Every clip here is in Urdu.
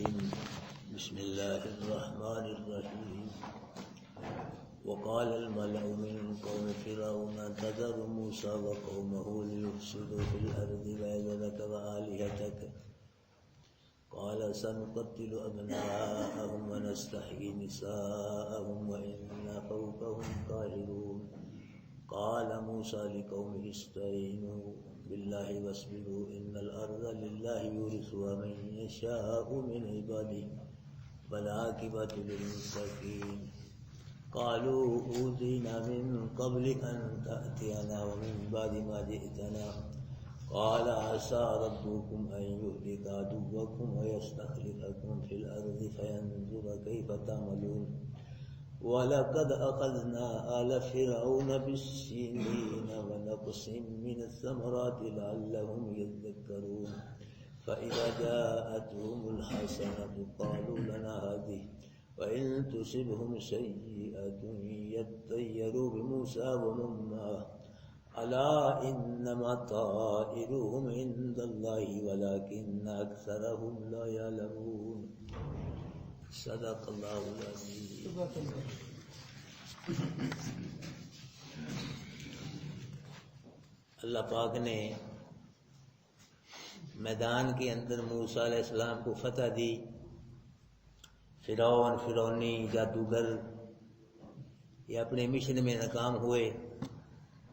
الرجيم بسم الله الرحمن الرحيم وقال الملأ من قوم فرعون تذر موسى وقومه ليفسدوا في الأرض ويذرك وآلهتك قال سنقتل أبناءهم ونستحيي نساءهم وإنا فوقهم قاهرون قال موسى لقومه استعينوا بالله واصبروا إن الأرض لله يورثها من يشاء من عباده والعاقبة للمتقين قالوا أوذينا من قبل أن تأتينا ومن بعد ما جئتنا قال عسى ربكم أن يهلك عدوكم ويستخلفكم في الأرض فينظر كيف تعملون وَلَقَدْ أَخَذْنَا آلَ فِرْعَوْنَ بِالسِّنِينَ وَنَقْصٍ مِّنَ الثَّمَرَاتِ لَعَلَّهُمْ يَذَّكَّرُونَ فَإِذَا جَاءَتْهُمُ الْحَسَنَةُ قَالُوا لَنَا هَٰذِهِ وَإِن تُصِبْهُمْ سَيِّئَةٌ يَطَّيَّرُوا بِمُوسَىٰ وَمَن مَّعَهُ أَلَا إِنَّمَا طَائِرُهُمْ عِندَ اللَّهِ وَلَٰكِنَّ أَكْثَرَهُمْ لَا يَعْلَمُونَ صدق اللہ العظیم۔ اللہ پاک نے میدان کے اندر موسیٰ علیہ السلام کو فتح دی۔ فرعونی جادوگر یہ اپنے مشن میں ناکام ہوئے،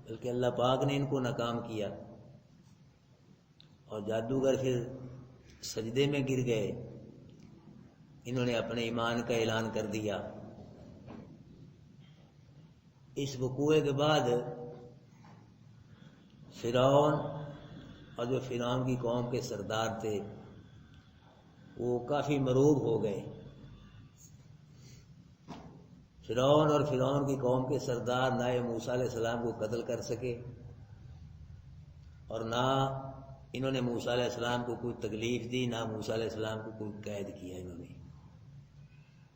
بلکہ اللہ پاک نے ان کو ناکام کیا، اور جادوگر پھر سجدے میں گر گئے۔ انہوں نے اپنے ایمان کا اعلان کر دیا۔ اس وقوع کے بعد فرعون اور جو فرعون کی قوم کے سردار تھے وہ کافی مروب ہو گئے۔ فرعون اور فرعون کی قوم کے سردار نہ موسیٰ علیہ السلام کو قتل کر سکے، اور نہ انہوں نے موسیٰ علیہ السلام کو کوئی تکلیف دی، نہ موسیٰ علیہ السلام کو کوئی قید کیا انہوں نے۔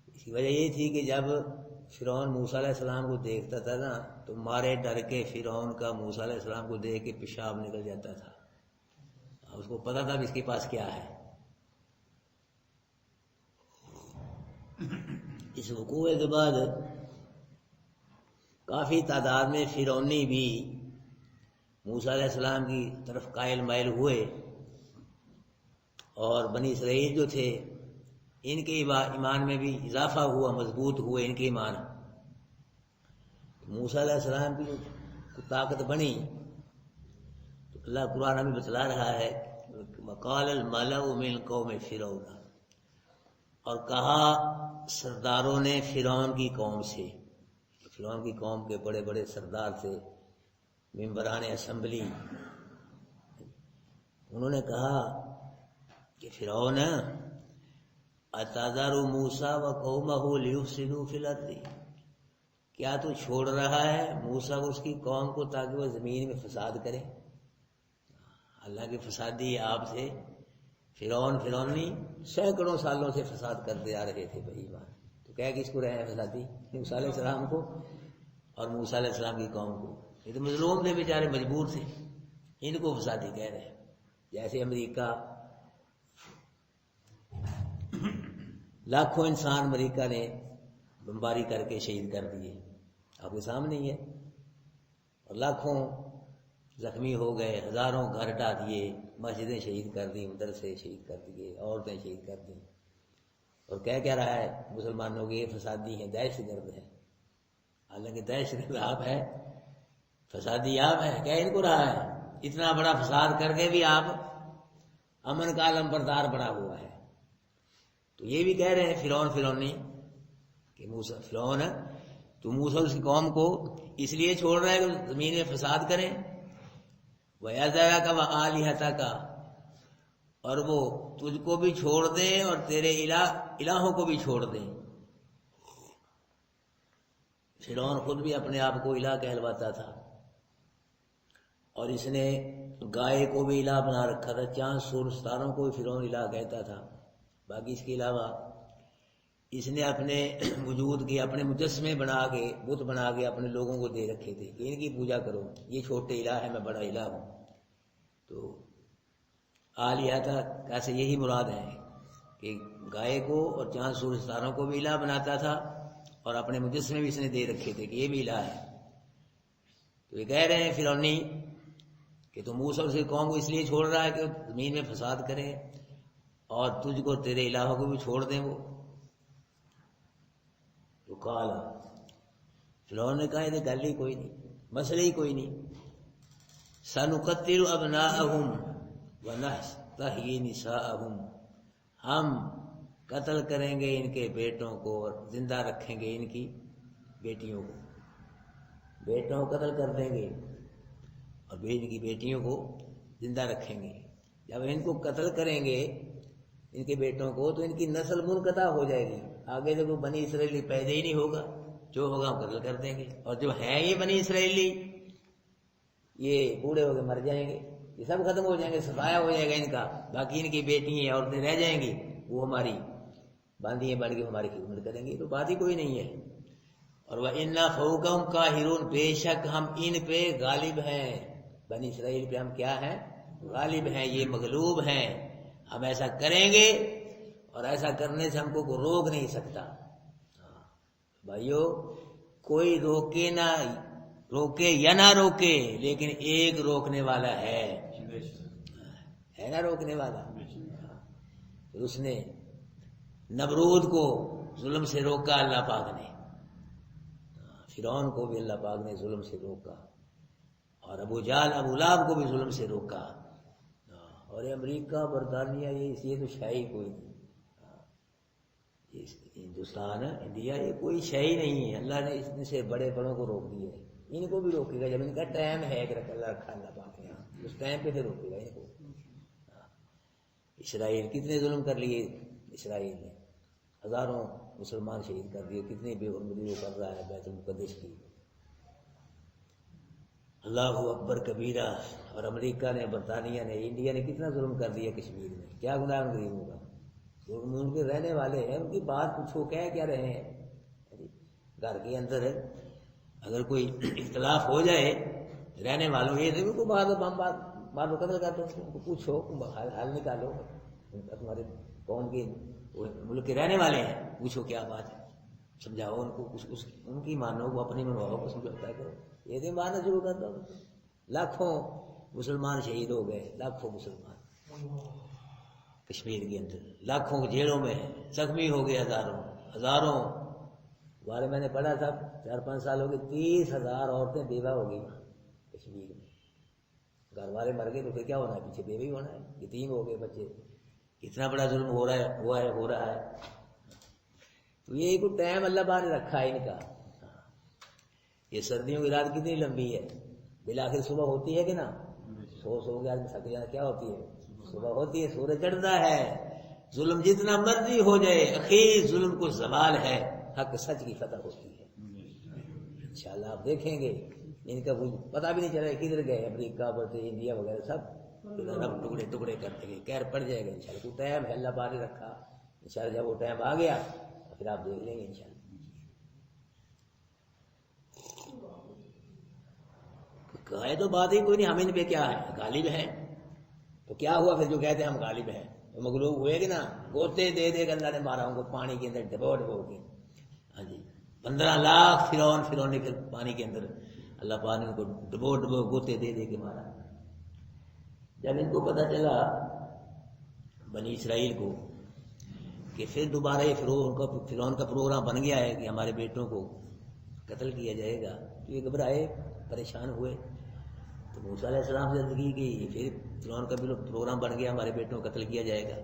اس کی وجہ یہ تھی کہ جب فرعون موسیٰ علیہ السلام کو دیکھتا تھا نا تو مارے ڈر کے فرعون کا موسیٰ علیہ السلام کو دیکھ کے پیشاب نکل جاتا تھا، اس کو پتا تھا کہ اس کے پاس کیا ہے۔ اس وقوع کے بعد کافی تعداد میں فرعونی بھی موسیٰ علیہ السلام کی طرف قائل مائل ہوئے، اور بنی اسرائیل جو تھے ان کے ایمان میں بھی اضافہ ہوا، مضبوط ہوئے ان کے ایمان۔ موسیٰ علیہ السلام کی جو طاقت بنی تو اللہ قرآن ہمیں بتلا رہا ہے وَقَالَ الْمَلَأُ مِنْ قَوْمِ فِرْعَوْنَ، اور کہا سرداروں نے فرعون کی قوم سے، فرعون کی قوم کے بڑے بڑے سردار تھے، ممبران اسمبلی، انہوں نے کہا کہ فرعون اتذر موسیٰ وقومہ لیفسدوا فی الارض، کیا تو چھوڑ رہا ہے موسیٰ کو اس کی قوم کو تاکہ وہ زمین میں فساد کرے؟ اللہ کے فسادی آپ سے فرعونی سینکڑوں سالوں سے فساد کرتے آ رہے تھے بھائی ایمان، تو کیا کس کو رہے ہیں فسادی؟ موسیٰ علیہ السلام کو اور موسیٰ علیہ السلام کی قوم کو۔ یہ تو مظلوم تھے بیچارے، مجبور تھے، ان کو فسادی کہہ رہے ہیں۔ جیسے امریکہ، لاکھوں انسان امریکہ نے بمباری کر کے شہید کر دیے، آپ کے سامنے ہی ہے، اور لاکھوں زخمی ہو گئے، ہزاروں گھر ڈھا دیے، مسجدیں شہید کر دی، مدرسے شہید کر دیے، عورتیں شہید کر دی، اور کہہ رہا ہے مسلمانوں کے یہ فسادی ہیں، دہشت گرد ہے۔ حالانکہ دہشت گرد آپ ہے، فسادی آپ ہے، کیا ان کو رہا ہے؟ اتنا بڑا فساد کر کے بھی آپ امن کا علم بردار بنا ہوا ہے۔ تو یہ بھی کہہ رہے ہیں فرعونی کہ فرعون تو موسیٰ اس کی قوم کو اس لیے چھوڑ رہا ہے کہ زمین میں فساد کریں، وَيَذَرَكَ وَآلِهَتَكَ، اور وہ تجھ کو بھی چھوڑ دیں اور تیرے الہوں کو بھی چھوڑ دیں۔ فرعون خود بھی اپنے آپ کو الہ کہلواتا تھا، اور اس نے گائے کو بھی الہ بنا رکھا تھا، چاند سورج ستاروں کو بھی فرعون الہ کہتا تھا۔ باقی اس کے علاوہ اس نے اپنے وجود کے اپنے مجسمے بنا کے، بت بنا کے اپنے لوگوں کو دے رکھے تھے کہ ان کی پوجا کرو، یہ چھوٹے الہ ہے، میں بڑا الہ ہوں۔ تو آلیہ تھا کیسے یہی مراد ہے کہ گائے کو اور چاند سورج ستاروں کو بھی الہ بناتا تھا، اور اپنے مجسمے بھی اس نے دے رکھے تھے کہ یہ بھی الہ ہے۔ تو یہ کہہ رہے ہیں فرعونی کہ تو موسیٰ اور اس کی قوم کو اس لیے چھوڑ رہا ہے کہ زمین میں فساد کرے اور تجھ کو تیرے الہوں کو بھی چھوڑ دیں وہ۔ تو کالا فرعون نے کہا یہ گل ہی کوئی نہیں، مسئلہ ہی کوئی نہیں، سنقتل ابناءہم ونستحیی نساءہم، ہم قتل کریں گے ان کے بیٹوں کو اور زندہ رکھیں گے ان کی بیٹیوں کو، بیٹوں کو قتل کر دیں گے اور ان کی بیٹیوں کو زندہ رکھیں گے۔ جب ان کو قتل کریں گے ان کے بیٹوں کو تو ان کی نسل منقطع ہو جائے گی، آگے سے کوئی بنی اسرائیلی پیدا ہی نہیں ہوگا، جو ہوگا ہم قتل کر دیں گے، اور جو ہیں یہ بنی اسرائیلی یہ بوڑھے ہو کے مر جائیں گے، یہ سب ختم ہو جائیں گے، صفایا ہو جائے گا ان کا، باقی ان کی بیٹی عورتیں رہ جائیں گی، وہ ہماری باندھی بڑھ کے ہماری خدمت کریں گی، تو بات ہی کوئی نہیں ہے۔ اور وَإِنَّا فَوْقَهُمْ قَاهِرُونَ، بے شک ہم ان پہ غالب ہیں، بنی اسرائیل پہ ہم کیا ہیں؟ غالب ہیں، یہ مغلوب ہیں، ہم ایسا کریں گے اور ایسا کرنے سے ہم کو کوئی روک نہیں سکتا۔ بھائیو کوئی روکے نہ روکے یا نہ روکے لیکن ایک روکنے والا ہے نا روکنے والا۔ اس نے نمرود کو ظلم سے روکا اللہ پاک نے، فرعون کو بھی اللہ پاک نے ظلم سے روکا، اور ابو جہل ابو لہب کو بھی ظلم سے روکا، اور امریکہ برطانیہ یہ تو شاہی کوئی نہیں، ہندوستان انڈیا یہ کوئی شاہی نہیں ہے، اللہ نے اس میں سے بڑے بڑوں کو روک دیا ہے، ان کو بھی روکے گا جب ان کا ٹائم ہے کہ اللہ رکھا اللہ پاک نے، اس ٹائم پہ پھر روکے گا ان کو۔ اسرائیل کتنے ظلم کر لیے، اسرائیل نے ہزاروں مسلمان شہید کر دیے، کتنی بے حرمتی وہ کر رہا ہے بیت المقدس کی۔ اللہ اکبر کبیرہ۔ اور امریکہ نے، برطانیہ نے، انڈیا نے کتنا ظلم کر دیا کشمیر میں، کیا گناہ غریبوں کا، ان کے رہنے والے ہیں، ان کی بات پوچھو کہہ کیا رہے ہیں، گھر کے اندر اگر کوئی اختلاف ہو جائے رہنے والوں یہ نہیں کو بات بات قتل کر دو، ان کو پوچھو حل نکالو، تمہارے قوم کے ملک کے رہنے والے ہیں، پوچھو کیا بات ہے، سمجھاؤ ان کو، ان کی مانو کو، اپنی منواؤ کو سمجھوتا کرو، یہ نہیں ماننا شروع کر دو۔ لاکھوں مسلمان شہید ہو گئے، لاکھوں مسلمان کشمیر کے اندر، لاکھوں جیلوں میں زخمی ہو گئے، ہزاروں بارے میں نے پڑھا تھا 4-5 سال ہو گئے، 30,000 عورتیں بیوہ ہو گئی کشمیر میں، گھر والے مر گئے تو پھر کیا ہونا ہے، پیچھے بیوہ ہی ہونا ہے، یتیم ہو گئے بچے، کتنا بڑا ظلم ہو رہا ہے۔ تو یہ ایک ٹائم اللہ پاک نے رکھا ہے ان کا۔ یہ سردیوں کی رات کتنی لمبی ہے، بالآخر صبح ہوتی ہے کہ نا، سو کے آدمی تھک جانا، کیا ہوتی ہے، صبح ہوتی ہے، سورج چڑھتا ہے، ظلم جتنا مرضی ہو جائے اخیر ظلم کو زوال ہے، حق سچ کی فتح ہوتی ہے۔ انشاءاللہ آپ دیکھیں گے ان کا پتہ بھی نہیں چلا کدھر گئے، امریکہ بولتے انڈیا وغیرہ سب رب ٹکڑے ٹکڑے کرتے گئے، کہر پڑ جائے گا انشاءاللہ، کوئی ٹائم ہے اللہ پاک نے رکھا، انشاءاللہ جب وہ ٹائم آ گیا پھر آپ دیکھ لیں گے انشاءاللہ۔ کہے تو بات ہی کوئی نہیں، ہم ان پہ کیا ہے، غالب ہیں، تو کیا ہوا پھر جو کہتے ہیں ہم غالب ہیں، تو مغلوب ہوئے کہ نا، گوتے دے کے اللہ نے مارا ان کو پانی کے اندر ڈبو کے، ہاں جی 15 لاکھ فرعون نے پھر پانی کے اندر اللہ پاک نے ان کو ڈبو گوتے دے کے مارا۔ جب ان کو پتہ چلا بنی اسرائیل کو کہ پھر دوبارہ یہ فرعون کا پروگرام بن گیا ہے کہ ہمارے بیٹوں کو قتل کیا جائے گا، تو یہ گھبرائے، پریشان ہوئے، تو موسیٰ علیہ السلام سے عرض کی کہ پھر فرعون کا بھی پروگرام بن گیا، ہمارے بیٹوں کو قتل کیا جائے گا۔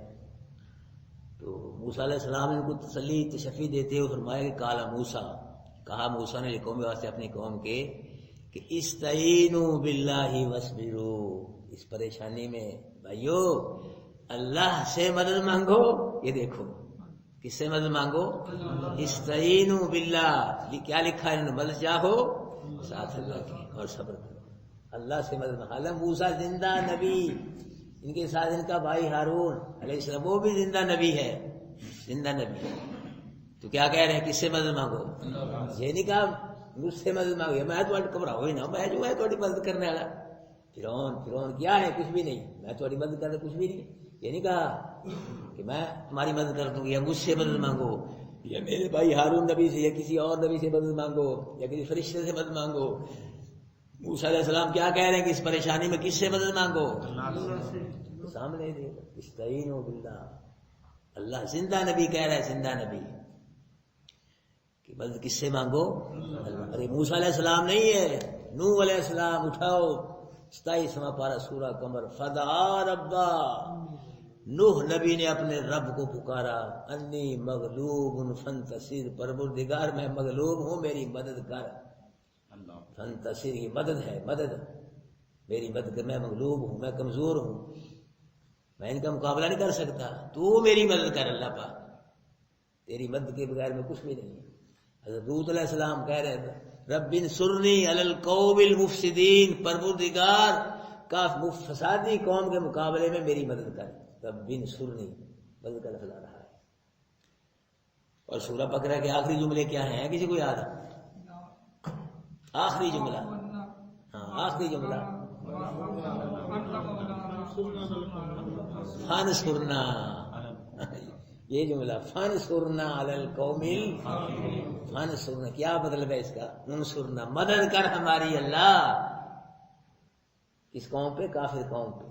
تو موسیٰ علیہ السلام نے ان کو تسلی تشفی دیتے ہوئے فرمایا کہ کالا موسیٰ، کہا موسیٰ نے قوم واسطے اپنی قوم کے کہ استعینوا باللہ واصبروا، اس پریشانی میں بھائیو اللہ سے مدد مانگو، یہ دیکھو کس سے مدد مانگو، استعینوا باللہ، کیا لکھا ہے انہوں نے، مدد چاہو ساتھ اللہ کے اور صبر کرو، اللہ سے مدد مانگو۔ موسیٰ زندہ نبی، ان کے ساتھ ان کا بھائی ہارون علیہ السلام وہ بھی زندہ نبی ہے، زندہ نبی، تو کیا کہہ رہے ہیں کس سے مدد مانگو، یہ نہیں کہا مجھ سے مدد مانگو، میں تو گھبراؤ ہی نہ، میں جو ہے تھوڑی مدد کرنے والا، فرعون کیا ہے، کچھ بھی نہیں، میں تھوڑی مدد کرنے کچھ بھی نہیں، یہ نہیں کہا کہ کہ میں تمہاری مدد کر دوں گی، یا مجھ سے مدد مانگو، یا میرے بھائی ہارون نبی سے یا کسی اور نبی سے مدد مانگو، یا کسی فرشتے سے مدد مانگو۔ موسیٰ علیہ السلام کیا کہہ رہے ہیں کہ اس پریشانی میں کس سے مدد مانگو؟ سامنے دے استعینوا باللہ۔ اللہ زندہ نبی کہہ رہا ہے، زندہ نبی کہ مدد کس سے مانگو؟ اللہ۔ ارے موسیٰ علیہ السلام نہیں ہے، نوح علیہ السلام، اٹھاؤ 27واں پارہ سورہ قمر، فدعا ربا، نوح نبی نے اپنے رب کو پکارا، انی مغلوب فانتصر، پروردگار میں مغلوب ہوں میری مدد کر۔ فانتصر کی مدد ہے، مدد میری مدد کر، میں مغلوب ہوں، میں کمزور ہوں، میں ان کا مقابلہ نہیں کر سکتا، تو میری مدد کر اللہ پاک، تیری مدد کے بغیر میں کچھ بھی نہیں۔ حضرت لوط علیہ السلام کہہ رہے تھے رب انصرنی علی القوم المفسدین، پروردگار کا فسادی قوم کے مقابلے میں میری مدد کر، رب انصرنی، مدد کا لفظ آ رہا ہے۔ اور سورہ بقرہ کے آخری جملے کیا ہیں؟ کسی کو یاد؟ آخری جملہ، ہاں آخری جملہ، فانصرنا، یہ جملہ فانصرنا علی القوم، فانصرنا کیا مطلب ہے اس کا؟ انصرنا، مدد کر ہماری اللہ، اس قوم پہ، کافر قوم پہ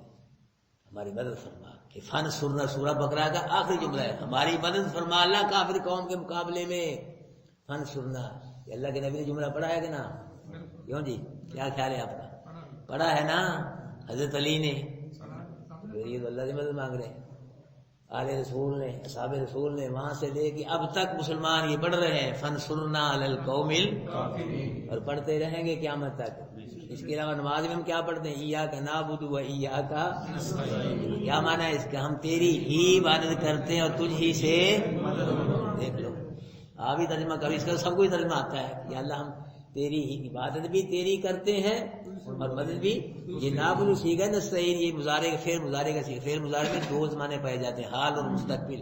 ہماری مدد فرما۔ کہ فانصرنا سورہ بقرہ کا آخری جملہ ہے، ہماری مدد فرما اللہ کافر قوم کے مقابلے میں، فانصرنا۔ یہ اللہ کے نبی نے جملہ پڑھا ہے کہ نا؟ کیوں جی، کیا خیال ہے آپ کا؟ پڑھا ہے نا حضرت علی نے؟ یہ اللہ سے مدد مانگ رہے ہیں، آل رسول نے، اصحاب رسول نے، وہاں سے لے کے اب تک مسلمان یہ پڑھ رہے ہیں فانصرنا علی القوم الکافرین، اور پڑھتے رہیں گے قیامت تک۔ اس کے علاوہ نماز میں ہم کیا پڑھتے ہیں؟ ایاک نعبد و ایاک نستعین، کیا معنی ہے اس کا؟ ہم تیری ہی عبادت کرتے ہیں اور تجھ ہی سے دیکھ لو، آپ ہی ترجمہ کرو، اس کا سب کو ترجمہ آتا ہے کہ اللہ ہم تیری ہی عبادت بھی تیری کرتے ہیں اور مدد بھی۔ یہ نعبد سیغہ نستعین، یہ مضارع کا فعل مضارع کا سیغہ، فعل مضارع میں دو زمانے پائے جاتے ہیں، حال اور مستقبل۔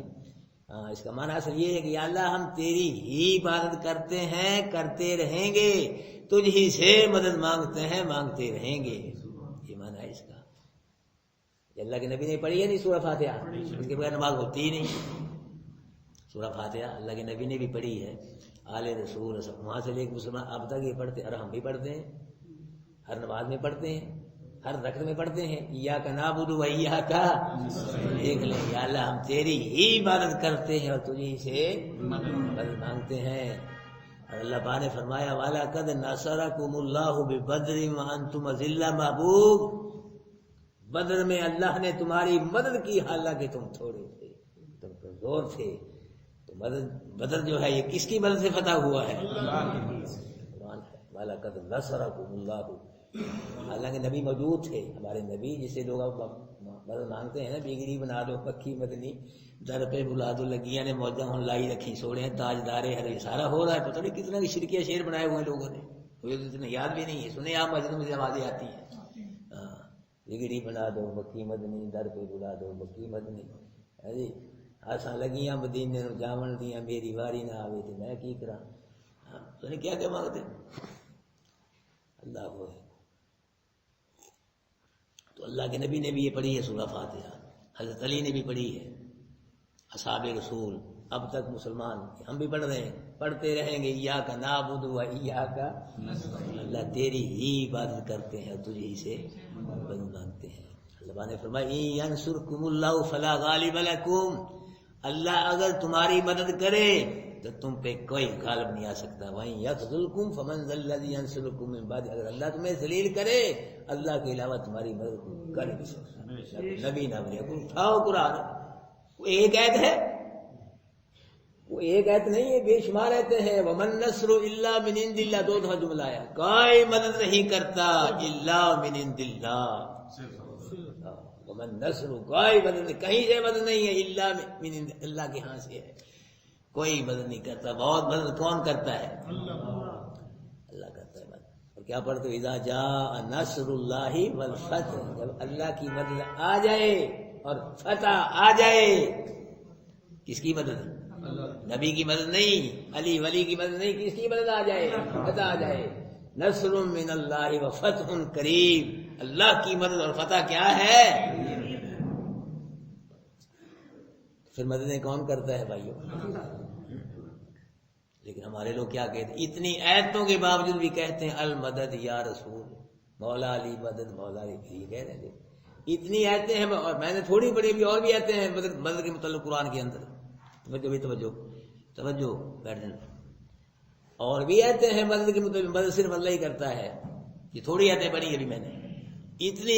اس کا معنی اصل یہ ہے کہ یا اللہ ہم تیری ہی عبادت کرتے ہیں، کرتے رہیں گے، تجھ ہی سے مدد مانگتے ہیں، مانگتے رہیں گے، یہ معنی ہے اس کا۔ یہ اللہ کے نبی نے پڑھی ہے نہیں سورہ فاتحہ؟ اس کے بغیر نماز ہوتی ہی نہیں۔ سورہ فاتحہ اللہ کے نبی نے بھی پڑھی ہے، آل رسول، وہاں سے لے کے مسلمان اب تک یہ پڑھتے، اور ہم بھی پڑھتے ہیں، ہر نماز میں پڑھتے ہیں، ہر رکعت میں پڑھتے ہیں، ایاک نعبد و ایاک نستعین، دیکھ لیں یا اللہ ہم تیری ہی عبادت کرتے ہیں اور تجھی سے مدد مانگتے ہیں۔ اور اللہ پاک نے فرمایا وَلَقَدْ نَصَرَكُمُ اللَّهُ بِبَدْرٍ وَأَنْتُمْ أَذِلَّةٌ، محبوب بدر میں اللہ نے تمہاری مدد کی حالانکہ تم تھوڑے تھے، تم کمزور تھے۔ تو بدر جو ہے یہ کس کی مدد سے فتح ہوا ہے؟ قرآن ہے وَلَقَدْ نَصَرَكُمُ اللَّهُ، حالانکہ نبی موجود تھے، ہمارے نبی جسے لوگ مدد مانگتے ہیں نا، بگڑی بنا دو پکی مدنی، در پہ بلا دو لگیاں نے موجہ ہوں لائی رکھی سوڑے ہیں تاجدار ہر، سارا ہو رہا ہے، پتہ نہیں کتنا شرکیہ شعر بنائے ہوئے لوگوں نے، مجھے تو اتنا یاد بھی نہیں ہے، سنے آپ مسجد میں آوازیں آتی ہیں، بگڑی بنا دو مکی مدنی، در پہ بلا دو مکی مدنی، جی آساں لگیاں مدینے نو جاون دیاں، میری واری نہ آوے تو میں کی کراں، تو نہیں کیا کیا مانگتے اللہ کو۔ تو اللہ کے نبی نے بھی یہ پڑھی ہے سورہ فاتحہ، حضرت علی نے بھی پڑھی ہے، اصحاب رسول، اب تک مسلمان، ہم بھی پڑھ رہے ہیں، پڑھتے رہیں گے ایاک نعبد و ایاک نستعین، اللہ تیری ہی عبادت کرتے ہیں اور تجھ ہی سے مدد مانگتے ہیں۔ اللہ نے فرمایا ان ینصرکم اللہ فلا غالب لکم، اللہ اگر تمہاری مدد کرے تو تم پہ کوئی غالب نہیں آ سکتا، وَإِن يَخْذُلْكُمْ فَمَنْ ذَا الَّذِي يَنصُرُكُم مِّن بَعْدِهِ، اگر اللہ تمہیں ذلیل کرے اللہ کے علاوہ تمہاری مدد کر نہیں سکتا۔ نبی نہ بنے، اٹھاؤ قرآن، وہ ایک آیت ہے، وہ ایک آیت نہیں ہے، بے شمار آیتیں ہیں، وَمَن نَّصْرُ إِلَّا مِنْ عِندِ اللَّهِ، دو دفعہ جملہ آیا، کوئی مدد نہیں کرتا الا من عند اللہ، وَمَن نَّصْرُ، کوئی مدد نہیں، کہیں سے مدد نہیں ہے، الا من عند اللہ کے ہاں سے ہے، کوئی مدد نہیں کرتا۔ بہت مدد کون کرتا ہے؟ اللہ کرتا ہے مدد۔ اور کیا پڑھتے ہو؟ اذا جاء نصر اللہ والفتح، جب اللہ کی مدد آ جائے اور فتح آ جائے، کس کی مدد؟ نبی کی مدد نہیں، علی ولی کی مدد نہیں، کس کی مدد آ جائے؟ فتح آ جائے، نصر من اللہ وفتح قریب، اللہ کی مدد اور فتح کیا ہے؟ پھر مددیں کون کرتا ہے بھائیوں؟ لیکن ہمارے لوگ کیا کہتے ہیں، اتنی آیتوں کے باوجود بھی کہتے ہیں المدد یا رسول، مولا علی مدد، مولا علی، یہ کہہ رہے ہیں اتنی آیتیں ہیں، اور میں نے تھوڑی پڑھی بھی، اور بھی آیتیں ہیں مدد کے متعلق قرآن کے اندر. توجہ بیٹھ جائیں. اور بھی آیتیں ہیں مدد کے متعلق، مدد صرف اللہ ہی کرتا ہے. یہ تھوڑی آیتیں پڑھی ابھی میں نے، اتنی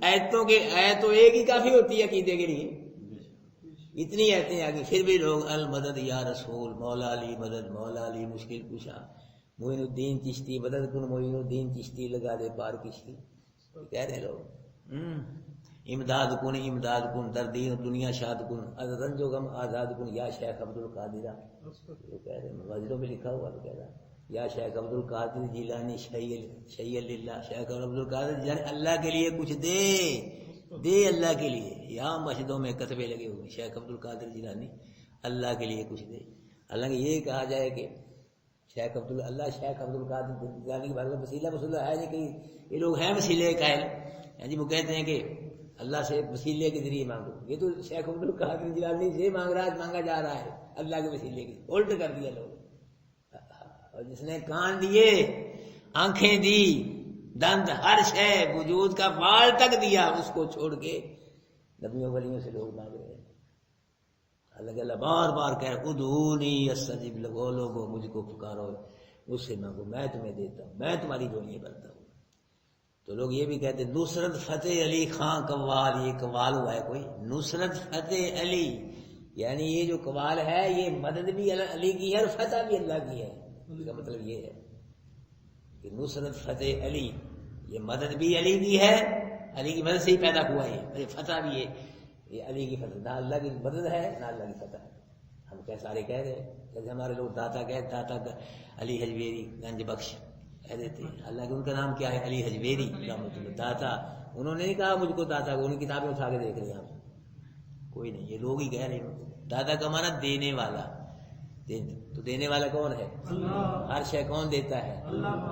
آیتوں کے آیت تو ایک ہی کافی ہوتی ہے عقیدے کے لیے، اتنی آیتیں آگے پھر بھی لوگ المدد یا رسول، مولا علی مدد، مولا علی مشکل کشا، معین الدین چشتی مدد کن، معین الدین چشتی لگا دے پار کشتی، کہہ رہے لوگ. امداد کن، امداد کن، در دین دنیا شاد کن، از رنج و غم آزاد کن، یا شیخ عبد القادر. وہ کہہ رہے ہیں وزیروں میں لکھا ہوا، تو کہہ رہا یا شیخ عبد القادر جیلانی شیخ اللہ، شیخ عبد القادر جیلانی اللہ کے لیے کچھ دے اللہ کے لیے. یہاں مسجدوں میں کتبے لگے ہوئے، شیخ عبد القادر جیلانی اللہ کے لیے کچھ دے. حالانکہ یہ کہا جائے کہ شیخ عبد القادر جیلانی کے بارے میں وسیلہ ہے نہیں، کہ یہ لوگ ہیں وسیلے قائل، جی وہ کہتے ہیں کہ اللہ سے وسیلے کے ذریعے مانگو. یہ تو شیخ عبد القادر جیلانی سے مانگا جا رہا ہے اللہ کے وسیلے کے، الٹ کر دیا لوگ. اور جس نے کان دیے، آنکھیں دی، دند، ہر شے، وجود کا وال تک دیا، اس کو چھوڑ کے نبیوں ولیوں سے لوگ مانگ رہے ہیں. اللہ بار بار کہہ ادعونی استجب لکم، لوگوں مجھ کو پکارو، مجھ سے مانگو، میں تمہیں دیتا ہوں، میں تمہاری جوڑیاں بنتا ہوں. تو لوگ یہ بھی کہتے ہیں نصرت فتح علی خان قوال، یہ قوال ہوا ہے کوئی، نصرت فتح علی، یعنی یہ جو قوال ہے یہ مدد بھی علی کی ہے اور فتح بھی اللہ کی ہے. اس کا مطلب یہ ہے کہ نصرت فتح علی، یہ مدد بھی علی کی ہے، علی کی مدد سے ہی پیدا ہوا ہے، فتح بھی ہے، یہ علی کی فتح، نہ اللہ کی مدد ہے نہ اللہ کی فتح ہے. ہم کیا سارے کہہ رہے ہیں، جیسے ہمارے لوگ داتا علی حجویری گنج بخش کہہ دیتے ہیں، اللہ کے ان کا نام کیا ہے، علی حجویری رحمۃ اللہ داتا. انہوں نے نہیں کہا مجھ کو داتا، ان کی کتابیں اٹھا کے دیکھ رہے ہیں آپ، کوئی نہیں، یہ لوگ ہی کہہ رہے ہیں. داتا کا معنی دینے والا، تو دینے والا کون ہے؟ ہر شے کون دیتا ہے؟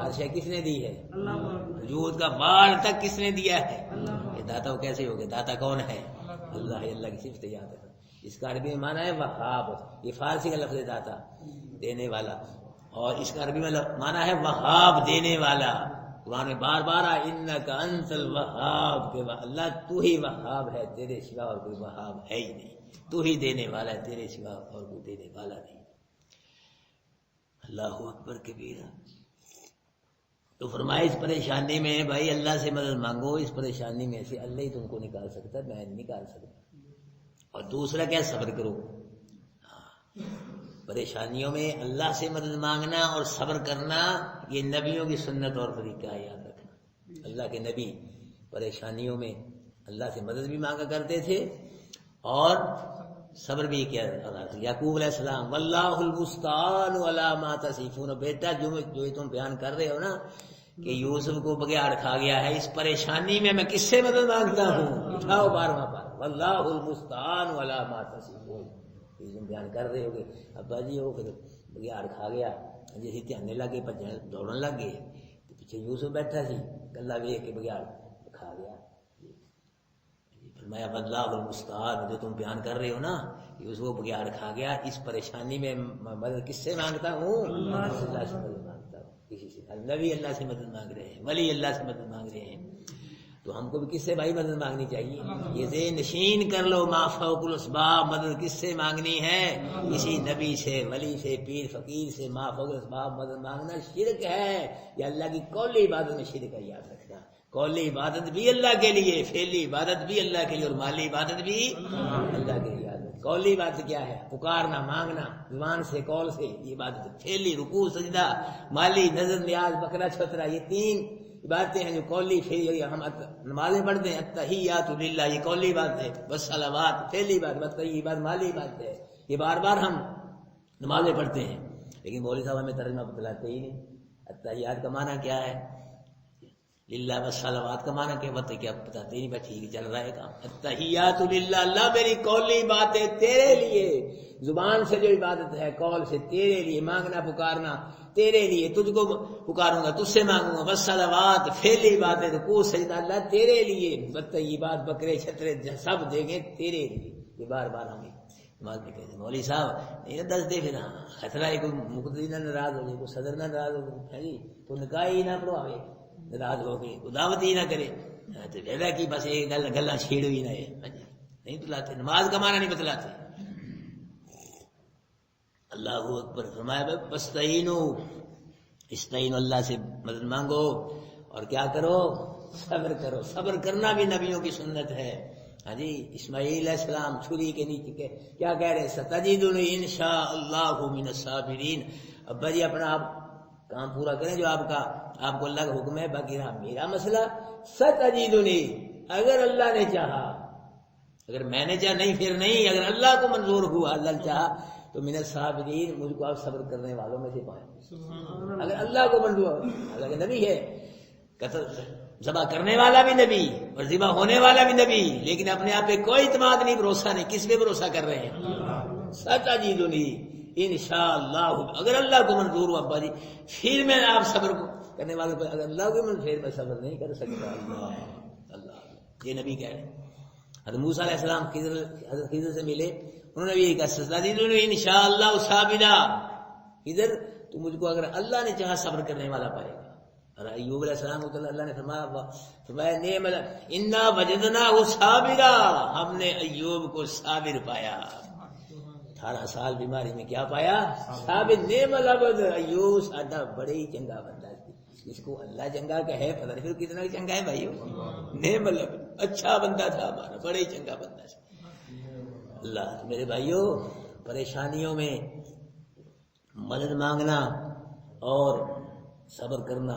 ہر شے کس نے دی ہے؟ وجود کا بال تک کس نے دیا ہے؟ یہ داتا کیسے ہو گیا؟ داتا کون ہے؟ اللہ ہے. اللہ کی صفت یاد ہے. اس کا عربی میں معنی ہے وہاب، یہ فارسی کا لفظ ہے داتا، دینے والا، اور اس کا عربی میں معنی ہے وہاب، دینے والا. قرآن میں بار بار انک انت الوہاب، کہ اللہ تو ہی وہاب ہے، تیرے سوا اور کوئی وہاب ہے ہی نہیں، تو ہی دینے والا ہے، تیرے سوا اور کوئی دینے والا نہیں. اللہ اکبر کبیرہ. تو فرمائے اس پریشانی میں بھائی اللہ سے مدد مانگو، اس پریشانی میں سے اللہ ہی تم کو نکال سکتا ہے، میں نہیں نکال سکتا. اور دوسرا کیا؟ صبر کرو. پریشانیوں میں اللہ سے مدد مانگنا اور صبر کرنا، یہ نبیوں کی سنت اور طریقہ ہے، یاد رکھنا. اللہ کے نبی پریشانیوں میں اللہ سے مدد بھی مانگا کرتے تھے اور صبر بھی کیا. یعقوب علیہ السلام واللہ المستعان علی ما تصفون، بیٹا جو تم بیان کر رہے ہو نا کہ یوسف کو بگیاڑ کھا گیا ہے، اس پریشانی میں کس سے مدد مانگتا ہوں؟ اٹھاؤ 12واں پارہ، واللہ المستعان علی ما تصفون. تم بیان کر رہے ہو گے ابا جی وہ پھر بگیاڑ کھا گیا، جیسے دھیانے لگے دوڑنے لگ گئے، تو پیچھے یوسف بیٹھا سی، کلا ویکھ کے بگیاڑ کھا گیا. فرمایا واللہ المستعان، جو تم بیان کر رہے ہو نا کہ اس کو بگیاڑ کھا گیا، اس پریشانی میں مدد کس سے مانگتا ہوں؟ اللہ سے مدد مانگتا ہوں. کسی سے نبی اللہ سے مدد مانگ رہے ہیں، ولی اللہ سے مدد مانگ رہے ہیں، تو ہم کو بھی کس سے بھائی مدد مانگنی چاہیے؟ یہ ذہن نشین کر لو، ما فوق الاسباب، مدد کس سے مانگنی ہے؟ کسی نبی سے، ولی سے، پیر فقیر سے. ما فوق الاسباب مدد مانگنا شرک ہے، یا اللہ کی قولی عبادت میں شرک ہے، یاد رکھنا. قولی عبادت بھی اللہ کے لیے، فعلی عبادت بھی اللہ کے لیے، اور مالی عبادت بھی اللہ کے لیے. قولی عبادت کیا ہے؟ پکارنا، مانگنا زبان سے، قول سے، یہ عبادت. فعلی رکوع سجدہ، مالی نظر نیاز، بکرا چھترا، یہ 3 عبادتیں ہیں جو قولی فعلی. ہم نمازیں پڑھتے ہیں التحیات للہ، یہ قولی بات ہے. والصلوات فعلی بات، والطیبات مالی بات ہے. یہ بار بار ہم نمازیں پڑھتے ہیں، لیکن مولوی صاحب ہمیں ترجمہ بتلاتے ہی نہیں. التحیات کا معنی کیا ہے؟ للہ. والصلوات کا معنی کیا بتاتے ہی نہیں. ٹھیک چل رہا ہے کام. التحیات للہ، اللہ میری قولی بات ہے تیرے لیے، زبان سے جو عبادت ہے، قول سے تیرے لیے، مانگنا پکارنا تیرے لیے، تجھ کو پکاروں گا، تجھ سے مانگوں گا. والصلوات فعلی بات ہے، رکوع سجدہ اللہ تیرے لیے. والطیبات بکرے چھترے سب دیں گے تیرے لیے. یہ بار بار ہمیں نماز میں کہتے مولوی صاحب نہیں دس دے پھر خطرہ ہے کوئی مقتدی نہ ناراض ہو گئے کوئی صدر نہ ناراض ہو گئے جی تو نکاح ہی نہ پڑھواوے ناراض ہو گئے کوئی دعوت ہی نہ کرے تو کہتا کہ بس یہ گلا چھیڑ ہی نہ ہے نہیں بتلاتے نماز کا معنی نہیں بتلاتے. اللہ اکبر. فرمایا استعینوا اللہ سے مدد مانگو اور کیا کرو صبر کرو. صبر کرنا بھی نبیوں کی سنت ہے. ہاں جی اسماعیل علیہ السلام چھری کے نیچے کیا کہہ رہے ستجدونی انشاء اللہ من الصابرین. ابا جی اپنا آپ کام پورا کریں جو آپ کو اللہ کا حکم ہے. باقی رہا میرا مسئلہ ستجدونی اگر اللہ نے چاہا اگر میں نے چاہا نہیں پھر نہیں اگر اللہ کو منظور ہوا اللہ چاہا تو من الصابرین مجھ کو آپ صبر کرنے والوں میں سے پائیں. اگر اللہ کو منظور اللہ کے نبی ہے ذبح کرنے والا بھی نبی اور ذبح ہونے والا بھی نبی لیکن اپنے آپ پہ کوئی اعتماد نہیں بھروسہ نہیں. کس پہ بھروسہ کر رہے ہیں؟ ستجدونی انشاءاللہ اگر اللہ کو منظور ہوا ابا جی پھر میں آپ صبر کو کرنے والوں پہ اگر اللہ کو منظور میں صبر نہیں کر سکتا. اللہ یہ نبی کہہ رہے ہیں. حضرت موسیٰ علیہ السلام حضرت خضر سے ملے انہوں نے بھی یہی کہا ستجدونی انشاءاللہ صابرا. خضر تو مجھ کو اگر اللہ نے چاہا صبر کرنے والا پائے گا. اور ایوب علیہ السلام کو اللہ نے فرمایا نعم انا وجدناہ صابرا ہم نے ایوب کو صابر پایا. 18 سال بیماری میں کیا پایا؟ صابر. نعم العبد ایوب ساڈا بڑے ہی چنگا بندہ ہے. جس کو اللہ چنگا کہ ہے پتہ نہیں پھر کتنا چنگا ہے بھائیو. نعم العبد اچھا بندہ تھا ہمارا بڑے ہی چنگا بندہ تھا. اللہ میرے بھائیو پریشانیوں میں مدد مانگنا اور صبر کرنا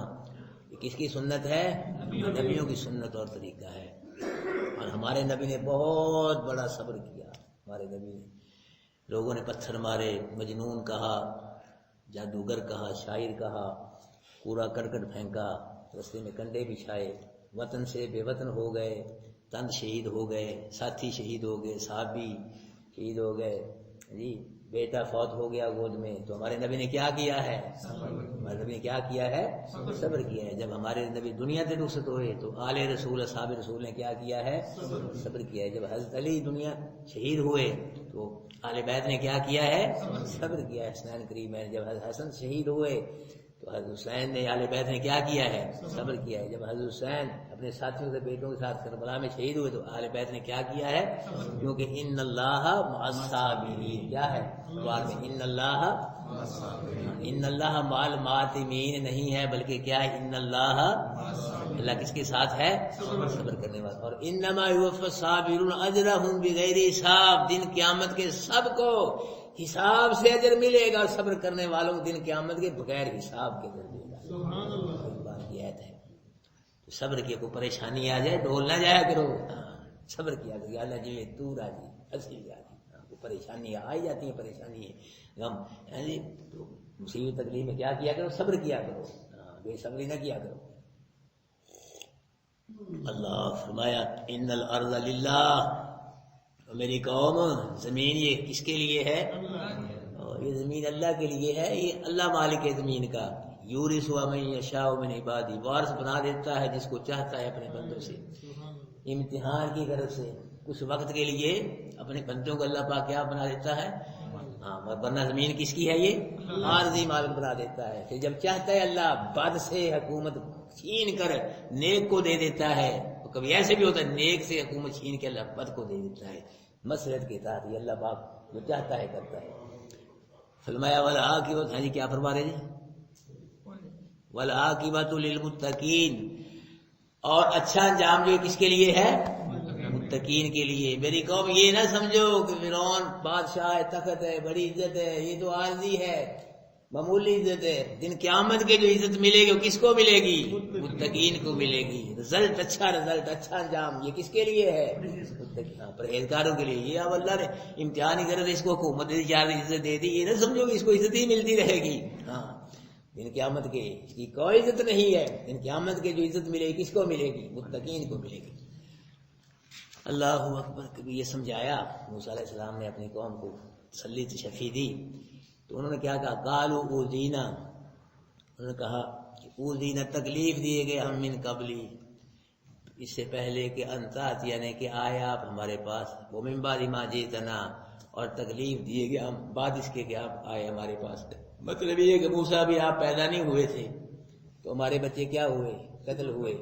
یہ کس کی سنت ہے؟ نبیوں کی سنت اور طریقہ ہے. اور ہمارے نبی نے بہت بڑا صبر کیا. ہمارے نبی نے لوگوں نے پتھر مارے مجنون کہا جادوگر کہا شاعر کہا پورا کرکٹ پھینکا رستے میں کنڈے بچھائے وطن سے بے وطن ہو گئے تند شہید ہو گئے ساتھی شہید ہو گئے صحابی شہید ہو گئے جی بیٹا فوت ہو گیا گود میں تو ہمارے نبی نے کیا کیا ہے؟ ہمارے نبی نے کیا کیا ہے؟ صبر کیا ہے. جب ہمارے نبی دنیا سے رخصت ہوئے تو آل رسول اصحاب رسول نے کیا کیا ہے؟ صبر کیا ہے. جب حضرت علی دنیا شہید ہوئے تو آل بیت نے کیا کیا ہے؟ صبر کیا ہے. حسنین کریم ہے. جب حضرت حسن شہید ہوئے تو حضرت حسین نے آل بیت نے کیا کیا ہے؟ صبر کیا ہے. جب حضرت حسین اپنے ساتھیوں سے بیٹوں کے ساتھ کربلا میں شہید ہوئے تو آل بیت نے کیا کیا ہے؟ کیونکہ ان اللہ مع الصابرین کیا ہے؟ ان اللہ مع المعتمین نہیں ہے بلکہ کیا ہے؟ ان اللہ کس کے ساتھ ہے؟ صبر کرنے والا. اور انما یوفی الصابرون اجرهم بغیر حساب. دن قیامت کے سب کو حساب سے اجر ملے گا. صبر کرنے والوں کو دن قیامت کے بغیر حساب کے اجر ملے گا. بات کی آیت ہے. صبر کیا کوئی پریشانی آ جائے ڈول نہ جایا کرو. صبر کیا کرو اللہ جی تو راضی اصلی راضی. پریشانی آ ہی جاتی ہے پریشانی ہے غم تو مصیبت تکلیف میں کیا کرو؟ صبر کیا کرو. بے صبری نہ کیا کرو. اللہ فرمایا ان الارض للہ. میری قوم زمین یہ کس کے لیے ہے؟ یہ زمین اللہ کے لیے ہے. یہ اللہ مالک ہے زمین کا. یورثها من یشاء من عبادی. وارث بنا دیتا ہے جس کو چاہتا ہے اپنے بندوں سے. امتحان کی غرض سے کچھ وقت کے لیے اپنے بندوں کو اللہ پاک کیا بنا دیتا ہے؟ ورنہ زمین کس کی ہے؟ یہ عارضی مالک بنا دیتا ہے. پھر جب چاہتا ہے اللہ بد سے حکومت چھین کر نیک کو دے دیتا ہے. تو کبھی ایسے بھی ہوتا ہے نیک سے حکومت چھین کے اللہ بد کو دے دیتا ہے. مسلط کے تحت یہ اللہ پاک جو چاہتا ہے کرتا ہے. فرمایا والعاقبۃ. ہاں جی کیا فرما رہے جی؟ والعاقبۃ للمتقین. اور اچھا انجام جو کس کے لیے ہے؟ متقین کے لیے. میری قوم یہ نہ سمجھو کہ فرعون بادشاہ ہے تخت ہے بڑی عزت ہے یہ تو عارضی ہے معمولی عزت ہے. دن قیامت کے جو عزت ملے گی وہ کس کو ملے گی؟ متقین کو ملے گی. رزلٹ اچھا انجام یہ کس کے لیے ہے؟ پرہیزگاروں کے لیے. یہ اب اللہ نے امتحان ہی کرے اس کو حکومت عزت دے دی. یہ نہ سمجھو کہ اس کو عزت ہی ملتی رہے گی. دن قیامت کے اس کی کوئی عزت نہیں ہے. دن قیامت کے جو عزت ملے گی کس کو ملے گی؟ متقین کو ملے گی. اللہ اکبر. کبھی یہ سمجھایا موسیٰ علیہ السلام نے اپنی قوم کو تسلی تشفی دی تو انہوں نے کیا کہا؟ قالوا اوذینا. انہوں نے کہا کہ اوذینا تکلیف دیے گئے ہم من قبلی اس سے پہلے کہ انتات یعنی کہ آئے آپ ہمارے پاس. وہ من بعد ما جئتنا اور تکلیف دیے گئے ہم بعد اس کے کہ آپ آئے ہمارے پاس. مطلب یہ کہ موسیٰ بھی آپ پیدا نہیں ہوئے تھے تو ہمارے بچے کیا ہوئے؟ قتل ہوئے.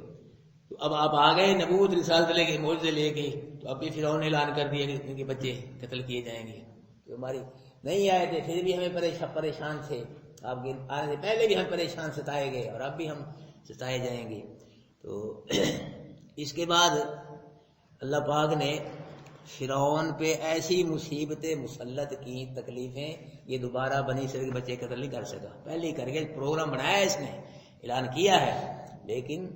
تو اب آپ آ گئے نبوت رسالت لے کے معجزے لے کے، تو اب بھی فرعون نے اعلان کر دیا کہ ان کے بچے قتل کیے جائیں گے. تو ہماری نہیں آئے تھے پھر بھی ہمیں پریشان تھے، آپ کے آنے سے پہلے بھی ہم پریشان ستائے گئے اور اب بھی ہم ستائے جائیں گے. تو اس کے بعد اللہ پاک نے فرعون پہ ایسی مصیبتیں مسلط کی، تکلیفیں، یہ دوبارہ بنی اسرائیل کے بچے قتل نہیں کر سکا. پہلے ہی کر کے پروگرام بنایا اس نے، اعلان کیا ہے، لیکن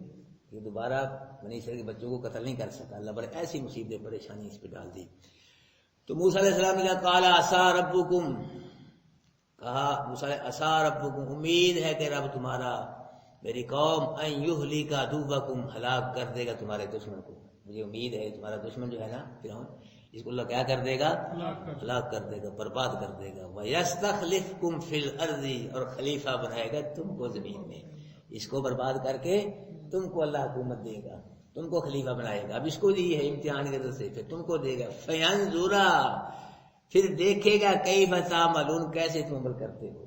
یہ دوبارہ بنی اسرائیل کے بچوں کو قتل نہیں کر سکا. اللہ بڑے ایسی مصیبتیں پریشانی اس پہ ڈال دی. تو موسیٰ علیہ السلام نے کہا قال عسیٰ ربکم، کہا موسیٰ عسیٰ ربکم، امید ہے کہ رب تمہارا میری قوم ان یہلک عدوکم، ہلاک کر دے گا تمہارے دشمن کو. مجھے امید ہے تمہارا دشمن جو ہے نا فرعون، اس کو اللہ کیا کر دے گا؟ ہلاک کر دے گا، برباد کر دے گا. وَيَسْتَخْلِفْكُمْ فِي الْأَرْضِ، اور خلیفہ بنائے گا تم کو زمین میں. اس کو برباد کر کے تم کو اللہ حکومت دے گا، تم کو خلیفہ بنائے گا. اب اس کو دی ہے امتحان کے طرف سے، پھر تم کو دے گا. فَيَنْظُرَا، پھر دیکھے گا کیف تعملون، کیسے تم عمل کرتے ہو.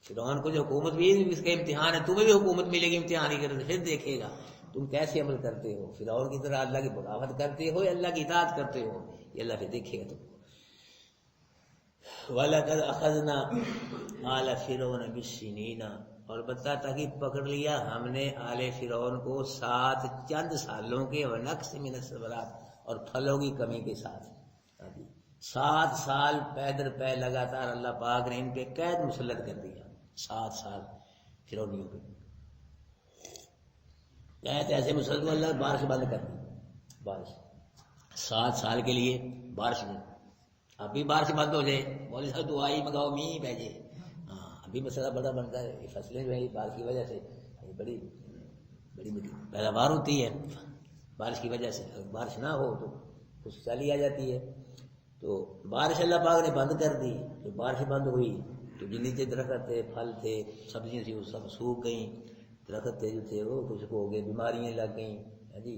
فرعون کو جو حکومت بھی اس کا امتحان ہے، تمہیں بھی حکومت ملے گی امتحان کی طرف سے، پھر دیکھے گا تم کیسے عمل کرتے ہو. فرعون کی طرح اللہ کی بغاوت کرتے ہو یا اللہ کی اطاعت کرتے ہو، یہ اللہ پھر دیکھے گا تم کو. وَلَقَدْ أَخَذْنَا آلَ فِرْعَوْنَ بِالسِّنِينَ، اور بتاتا کہ پکڑ لیا ہم نے آل فرعون کو ساتھ چند سالوں کے، وَنَقْصٍ مِّنَ الثَّمَرَاتِ، اور پھلوں کی کمی کے ساتھ. 7 سال پے در پے لگاتار اللہ پاک نے ان پہ قید مسلط کر دیا. 7 سال فرعونیوں پہ قید ایسے مسلط کو اللہ بارش بند کر دی. بارش 7 سال کے لیے بارش نہیں. ابھی بارش بند ہو جائے، مولوی صاحب دعائی منگاؤ مینہ بھیجے. ہاں ابھی مسئلہ بڑا بنتا ہے. یہ فصلیں جو ہے بارش کی وجہ سے بڑی بڑی پیداوار ہوتی ہے بارش کی وجہ سے. اگر بارش نہ ہو تو خوشحالی آ جاتی ہے. تو بارش اللہ پاک نے بند کر دی. تو بارش بند ہوئی تو جو نیچے درخت تھے، پھل تھے، سبزیاں تھیں، وہ سب سوکھ گئیں. درخت تھے جو تھے وہ خشک ہو گئے، بیماریاں لگ گئیں جی.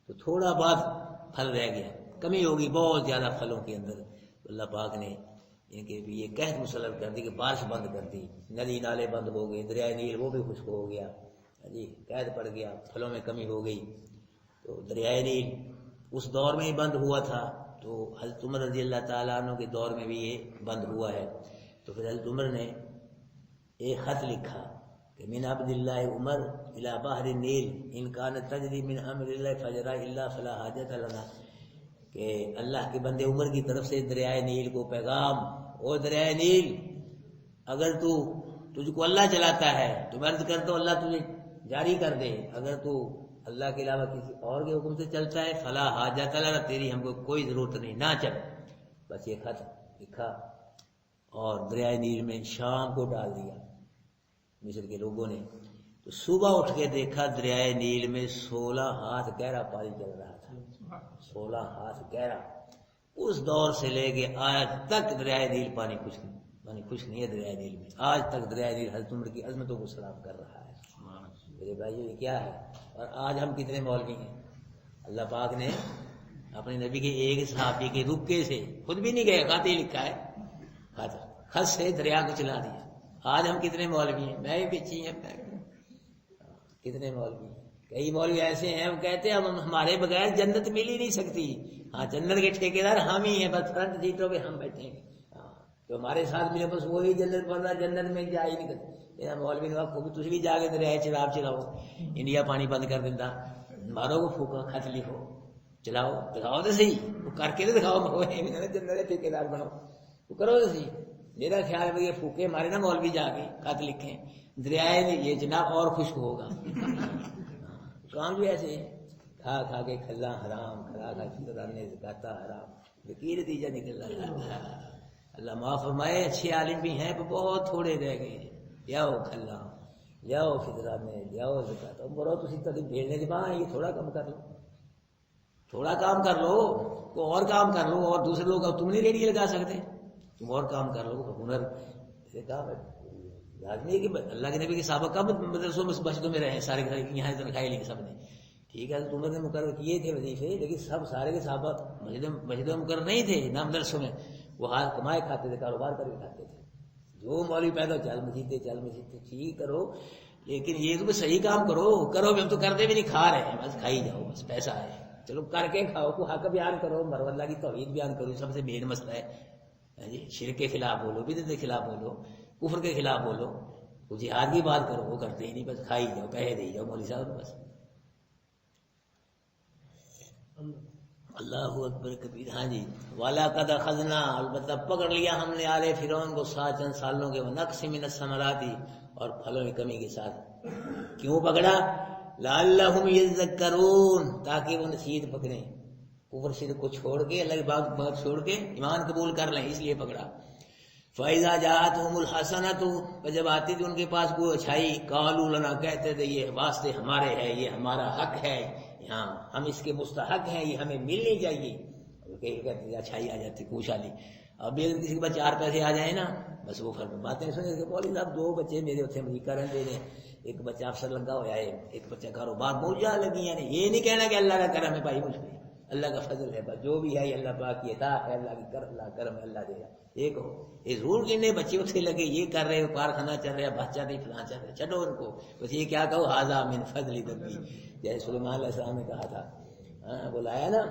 تو تھوڑا بہت پھل رہ گیا، کمی ہوگی بہت زیادہ پھلوں کے اندر. اللہ پاک نے ان کے بھی یہ قحط مسلط کر دی کہ بارش بند کر دی. ندی نالے بند ہو گئے، دریائے نیل وہ بھی خشک ہو گیا جی، قحط پڑ گیا، پھلوں میں کمی ہو گئی. تو دریائے نیل اس دور میں ہی بند ہوا تھا. تو حضرت عمر رضی اللہ تعالیٰ عنہ کے دور میں بھی یہ بند ہوا ہے. تو پھر حضرت عمر نے ایک خط لکھا کہ من عبد اللہ عمر الى بحر النیل ان کانت تجری من امر اللہ فجرا الا فلا حاجت لنا، کہ اللہ کے بندے عمر کی طرف سے دریائے نیل کو پیغام، او دریائے نیل اگر تجھ کو اللہ چلاتا ہے تو میں عرض کرتا ہوں اللہ تجھے جاری کر دے. اگر تو اللہ کے علاوہ کسی اور کے حکم سے چلتا ہے فلا حاجت لنا، تیری ہم کو کوئی ضرورت نہیں، نہ چل. بس یہ خط لکھا اور دریائے نیل میں شام کو ڈال دیا مصر کے لوگوں نے. تو صبح اٹھ کے دیکھا دریائے نیل میں 16 ہاتھ گہرا پانی چل رہا تھا. 16 ہاتھ گہرا. اس دور سے لے کے آج تک دریائے نیل پانی خشک نہیں ہے دریائے نیل میں. آج تک دریائے نیل حضرت عمر کی عظمتوں کو سلام کر رہا ہے. میرے بھائی یہ کیا ہے؟ اور آج ہم کتنے مولوی ہیں. اللہ پاک نے اپنے نبی کے ایک صحابی کے رکے سے، خود بھی نہیں گئے، خط ہی لکھا ہے، خط سے دریا کو چلا دیا. آج ہم کتنے مولوی ہیں، میں بھی پیچھے ہیں، کتنے مولوی ہیں. کئی مولوی ایسے ہیں وہ کہتے ہیں ہمارے بغیر جنت مل ہی نہیں سکتی. ہاں جنت کے ٹھیکیدار ہم ہی ہیں، بس فرنٹ سیٹوں پہ ہم بیٹھے ہیں. تو ہمارے ساتھ ملے بس وہی جنت بننا، جنت میں جا ہی نہیں کرتے. مولوی نے کہا تھی بھی جا کے دریائے چناب چلاؤ، انڈیا پانی بند کر دیتا، مارو کو پھوکا، خط لکھو، چلاؤ، دکھاؤ تو صحیح، وہ کر کے تو دکھاؤ، جنت ٹھیکیدار بنو، وہ کرو تو صحیح. میرا خیال ہے یہ پھوکے ہمارے نا مولوی جا کے خط لکھیں دریائے یہ جناب اور خشک ہوگا. کام بھی ایسے ہیں، کھا کھا کے کھلا حرام، کھلا کھا کے زکاتا حرام، وکیل نتیجہ نکل رہا ہے. اللہ معاف فرمائے. اچھے عالم بھی ہیں پر بہت تھوڑے رہ گئے. جاؤ کھلا، جاؤ فطرہ میں، جاؤ زکات برو، تھی تک بھیجنے کے بعد یہ تھوڑا کم کر لو، تھوڑا کام کر لو، کوئی اور کام کر لو. اور دوسرے لوگ اب تم نہیں ریڈی لگا سکتے، تم اور کام کر لو. ہنر سے کام ہے لازمی ہے کہ اللہ کے نبی کے صحابہ کب مدرسوں میں مسجدوں میں رہے، سارے یہاں رکھائی لی سب نے. ٹھیک ہے عمر نے مقرر کیے تھے وظیفے، لیکن سب سارے کے صحابہ مسجدوں میں مقرر نہیں تھے، نہ مدرسوں میں. وہ حال کمائے کھاتے تھے، کاروبار کر کے کھاتے تھے. جو مولوی پیدا چل مسیحتے ٹھیک کرو، لیکن یہ تم صحیح کام کرو بھی، ہم تو کرتے بھی نہیں، کھا رہے ہیں بس، کھائی جاؤ بس، پیسہ ہے چلو کر کے کھاؤ. کو حق بیان کرو، مرو اللہ کی توحید بیان کرو، سب سے مین مسئلہ ہے جی. شرک کے خلاف بولو، بدعت کے خلاف بولو، کفر کے خلاف بولو. وہ جہاد کی بات کرو، وہ کرتے ہی نہیں، بس کھائی جاؤ، پیسے دے جاؤ مولوی صاحب بس. اللہ اکبر کبیر. ہاں جی. والا قد اخذنا، البتہ پکڑ لیا ہم نے آل فرعون کو چند سالوں کے، نقص من الثمرات، اور پھلوں کی کمی کے ساتھ. کیوں پکڑا؟ لعلہم یذکرون، تاکہ وہ نصیحت پکڑیں، کفر شرک کو چھوڑ کے، اللہ کی بات چھوڑ کے ایمان قبول کر لیں، اس لیے پکڑا. فَإِذَا جَاءَتْهُمُ الْحَسَنَةُ، جب آتی تھی ان کے پاس کوئی اچھائی، قَالُوا لَنَا، کہتے تھے یہ واسطے ہمارے ہے، یہ ہمارا حق ہے، ہاں ہم اس کے مستحق ہیں، یہ ہمیں ملنی چاہیے. کہتے اچھائی آ جاتی، خوشحالی. اب بھی اگر کسی کے پاس 4 پیسے آ جائیں نا، بس وہ باتیں سنیں کہ مولوی صاحب 2 بچے میرے اتنے امریکہ رہتے ہیں، ایک بچہ افسر لگا ہوا ہے، ایک بچہ کاروبار موجہ لگی ہے. یہ نہیں کہنا کہ اللہ کا کرم ہے بھائی، مجھ پہ اللہ کا فضل ہے، بس جو بھی ہے اللہ پاک کی عطا ہے، اللہ کی کرم ہے، اللہ دے گا. ایک ہو یہ ضرور کتنے بچے اتنے لگے، یہ کر رہے، کارخانہ چل رہا ہے، بچہ نہیں فلاں چل رہا، چھڈو ان کو، بس یہ کیا کہو، ھذا من فضل ربی، جیسے سلیمان علیہ السلام نے کہا تھا. بلایا نا